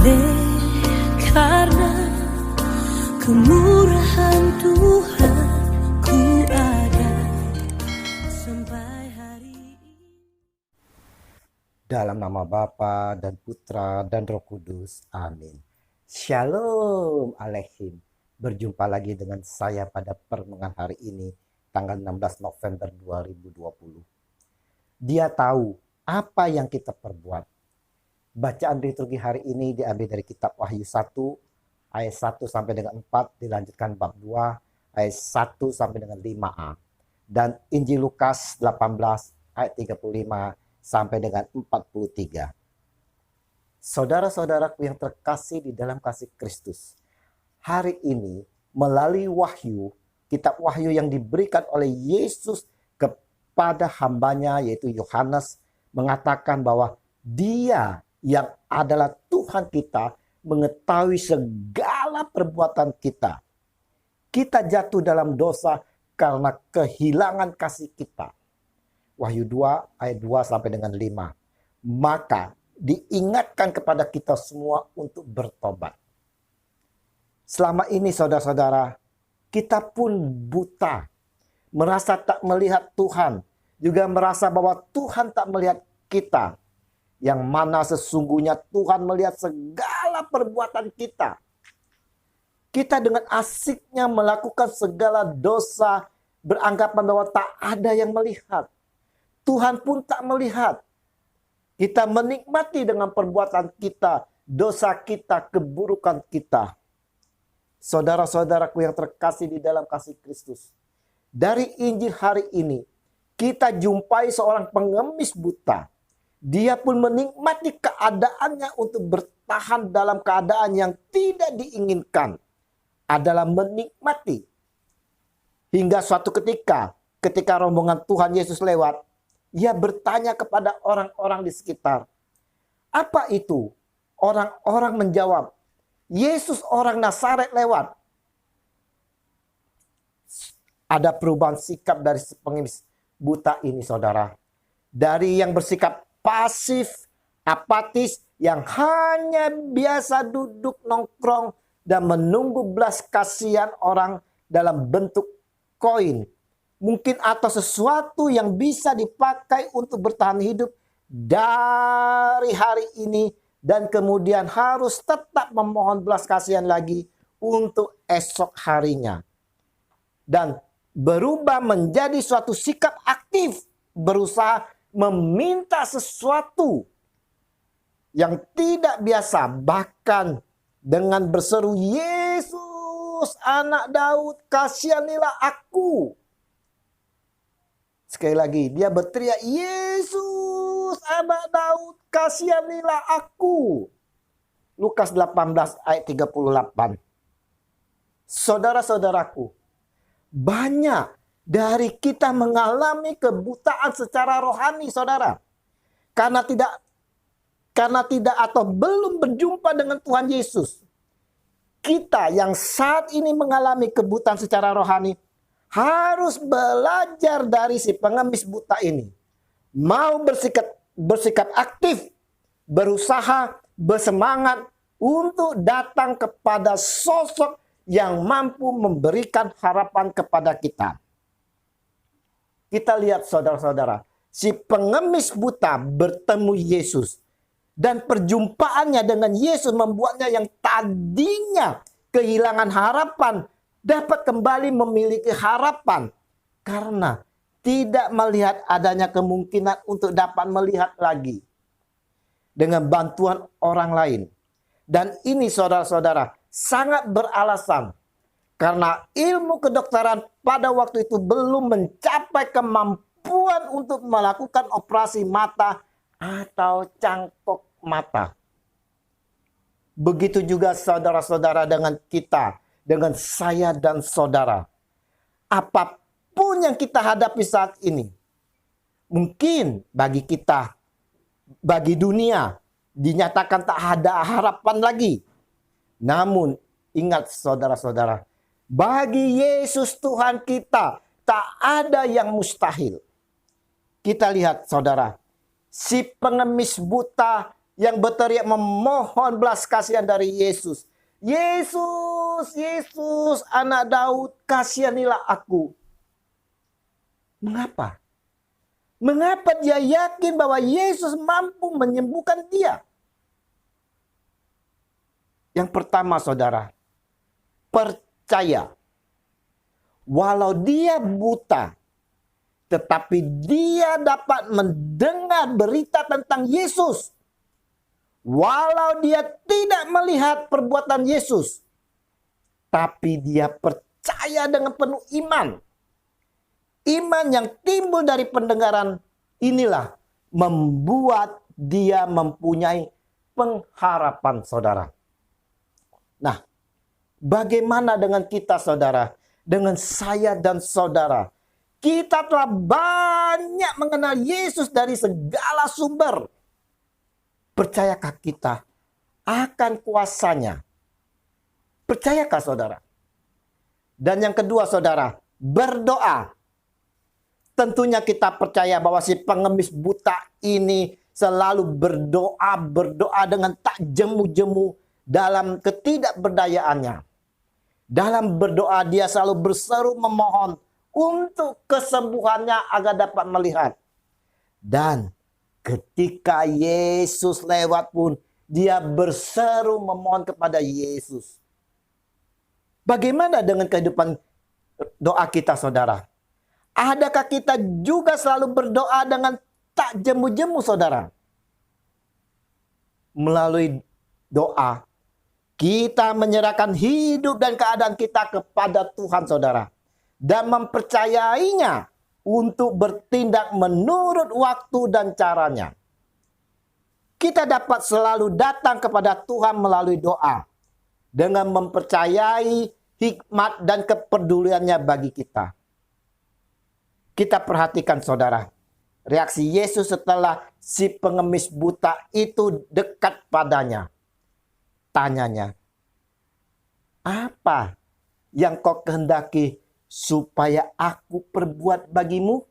Oleh karena kemurahan Tuhan ku ada sampai hari ini. Dalam nama Bapa dan Putra dan Roh Kudus. Amin. Shalom Aleichem. Berjumpa lagi dengan saya pada permengan hari ini, tanggal 16 November 2020. Dia tahu apa yang kita perbuat. Bacaan liturgi hari ini diambil dari kitab Wahyu 1 ayat 1 sampai dengan 4, dilanjutkan bab 2 ayat 1 sampai dengan 5a. Dan Injil Lukas 18 ayat 35 sampai dengan 43. Saudara-saudaraku yang terkasih di dalam kasih Kristus, hari ini melalui wahyu, kitab wahyu yang diberikan oleh Yesus kepada hambanya yaitu Yohanes, mengatakan bahwa Dia yang adalah Tuhan kita mengetahui segala perbuatan kita. Kita jatuh dalam dosa karena kehilangan kasih kita. Wahyu 2 ayat 2 sampai dengan 5. Maka diingatkan kepada kita semua untuk bertobat. Selama ini saudara-saudara, kita pun buta. Merasa tak melihat Tuhan. Juga merasa bahwa Tuhan tak melihat kita. Yang mana sesungguhnya Tuhan melihat segala perbuatan kita. Kita dengan asiknya melakukan segala dosa, beranggapan bahwa tak ada yang melihat. Tuhan pun tak melihat. Kita menikmati dengan perbuatan kita, dosa kita, keburukan kita. Saudara-saudaraku yang terkasih di dalam kasih Kristus. Dari Injil hari ini, kita jumpai seorang pengemis buta. Dia pun menikmati keadaannya untuk bertahan dalam keadaan yang tidak diinginkan. Adalah menikmati. Hingga suatu ketika rombongan Tuhan Yesus lewat, ia bertanya kepada orang-orang di sekitar. Apa itu? Orang-orang menjawab, Yesus orang Nazaret lewat. Ada perubahan sikap dari si pengemis buta ini, saudara. Dari yang bersikap pasif, apatis, yang hanya biasa duduk nongkrong dan menunggu belas kasihan orang dalam bentuk koin. Mungkin atau sesuatu yang bisa dipakai untuk bertahan hidup dari hari ini. Dan kemudian harus tetap memohon belas kasihan lagi untuk esok harinya. Dan berubah menjadi suatu sikap aktif. Berusaha meminta sesuatu yang tidak biasa. Bahkan dengan berseru, Yesus anak Daud, kasihanilah aku. Sekali lagi, dia berteriak, Yesus anak Daud, kasihanilah aku. Lukas 18 ayat 38. Saudara-saudaraku, banyak dari kita mengalami kebutaan secara rohani, saudara. Karena tidak atau belum berjumpa dengan Tuhan Yesus. Kita yang saat ini mengalami kebutaan secara rohani, harus belajar dari si pengemis buta ini. Mau bersikap aktif, berusaha, bersemangat untuk datang kepada sosok yang mampu memberikan harapan kepada kita. Kita lihat saudara-saudara, si pengemis buta bertemu Yesus. Dan perjumpaannya dengan Yesus membuatnya yang tadinya kehilangan harapan, dapat kembali memiliki harapan. Karena tidak melihat adanya kemungkinan untuk dapat melihat lagi. Dengan bantuan orang lain. Dan ini saudara-saudara sangat beralasan. Karena ilmu kedokteran pada waktu itu belum mencapai kemampuan untuk melakukan operasi mata atau cangkok mata. Begitu juga saudara-saudara dengan kita, dengan saya dan saudara. Apapun yang kita hadapi saat ini, mungkin bagi kita, bagi dunia, dinyatakan tak ada harapan lagi. Namun ingat saudara-saudara, bagi Yesus Tuhan kita tak ada yang mustahil. Kita lihat saudara, si pengemis buta yang berteriak memohon belas kasihan dari Yesus. Yesus, Yesus, anak Daud, kasihanilah aku. Mengapa? Mengapa dia yakin bahwa Yesus mampu menyembuhkan dia? Yang pertama, saudara, percaya. Walau dia buta, tetapi dia dapat mendengar berita tentang Yesus. Walau dia tidak melihat perbuatan Yesus, tapi dia percaya dengan penuh iman. Iman yang timbul dari pendengaran inilah membuat dia mempunyai pengharapan, saudara. Nah, bagaimana dengan kita, saudara? Dengan saya dan saudara. Kita telah banyak mengenal Yesus dari segala sumber. Percayakah kita akan kuasanya? Percayakah, saudara? Dan yang kedua, saudara, berdoa. Tentunya kita percaya bahwa si pengemis buta ini selalu berdoa dengan tak jemu-jemu dalam ketidakberdayaannya. Dalam berdoa dia selalu berseru memohon untuk kesembuhannya agar dapat melihat. Dan ketika Yesus lewat pun dia berseru memohon kepada Yesus. Bagaimana dengan kehidupan doa kita, saudara? Adakah kita juga selalu berdoa dengan tak jemu-jemu, saudara? Melalui doa, kita menyerahkan hidup dan keadaan kita kepada Tuhan, saudara. Dan mempercayainya untuk bertindak menurut waktu dan caranya. Kita dapat selalu datang kepada Tuhan melalui doa. Dengan mempercayai hikmat dan kepeduliannya bagi kita. Kita perhatikan, saudara, reaksi Yesus setelah si pengemis buta itu dekat padanya. Tanyanya, apa yang kau kehendaki supaya aku perbuat bagimu?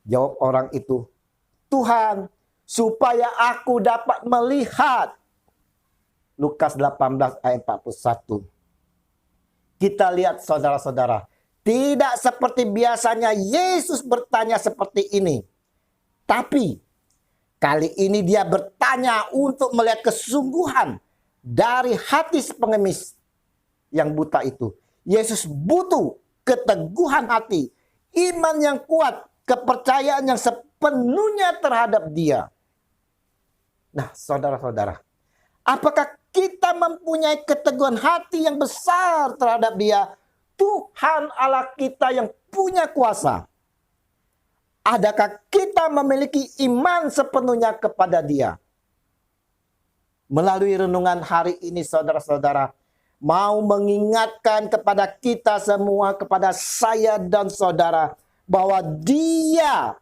Jawab orang itu, Tuhan, supaya aku dapat melihat. Lukas 18 ayat 41. Kita lihat, saudara-saudara, tidak seperti biasanya Yesus bertanya seperti ini. Tapi kali ini dia bertanya untuk melihat kesungguhan dari hati si pengemis yang buta itu. Yesus butuh keteguhan hati, iman yang kuat, kepercayaan yang sepenuhnya terhadap dia. Nah, saudara-saudara, apakah kita mempunyai keteguhan hati yang besar terhadap dia? Tuhan Allah kita yang punya kuasa. Adakah kita memiliki iman sepenuhnya kepada Dia? Melalui renungan hari ini, saudara-saudara, mau mengingatkan kepada kita semua, kepada saya dan saudara, bahwa Dia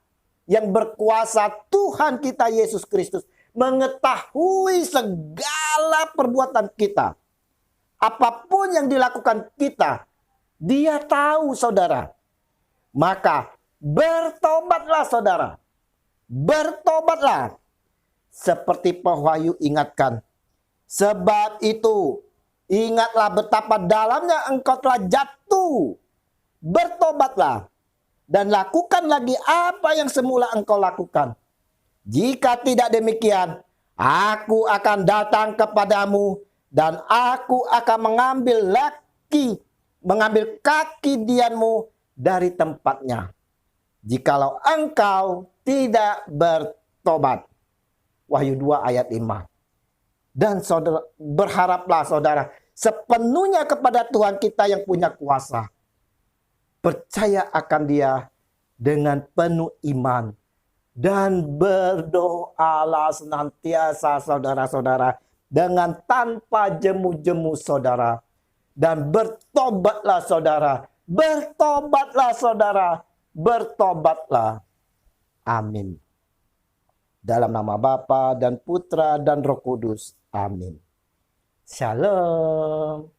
yang berkuasa, Tuhan kita Yesus Kristus, mengetahui segala perbuatan kita. Apapun yang dilakukan kita, Dia tahu, saudara. Maka bertobatlah, saudara. Bertobatlah. Seperti Wahyu ingatkan. Sebab itu, ingatlah betapa dalamnya engkau telah jatuh. Bertobatlah. Dan lakukan lagi apa yang semula engkau lakukan. Jika tidak demikian, aku akan datang kepadamu. Dan aku akan mengambil kaki dianmu dari tempatnya. Jikalau engkau tidak bertobat. Wahyu 2 ayat 5. Dan saudara, berharaplah saudara sepenuhnya kepada Tuhan kita yang punya kuasa. Percaya akan Dia dengan penuh iman. Dan berdoalah senantiasa, saudara-saudara, dengan tanpa jemu-jemu, saudara. Dan bertobatlah, saudara. Bertobatlah, saudara. Bertobatlah. Amin. Dalam nama Bapa dan Putra dan Roh Kudus. Amin. Shalom.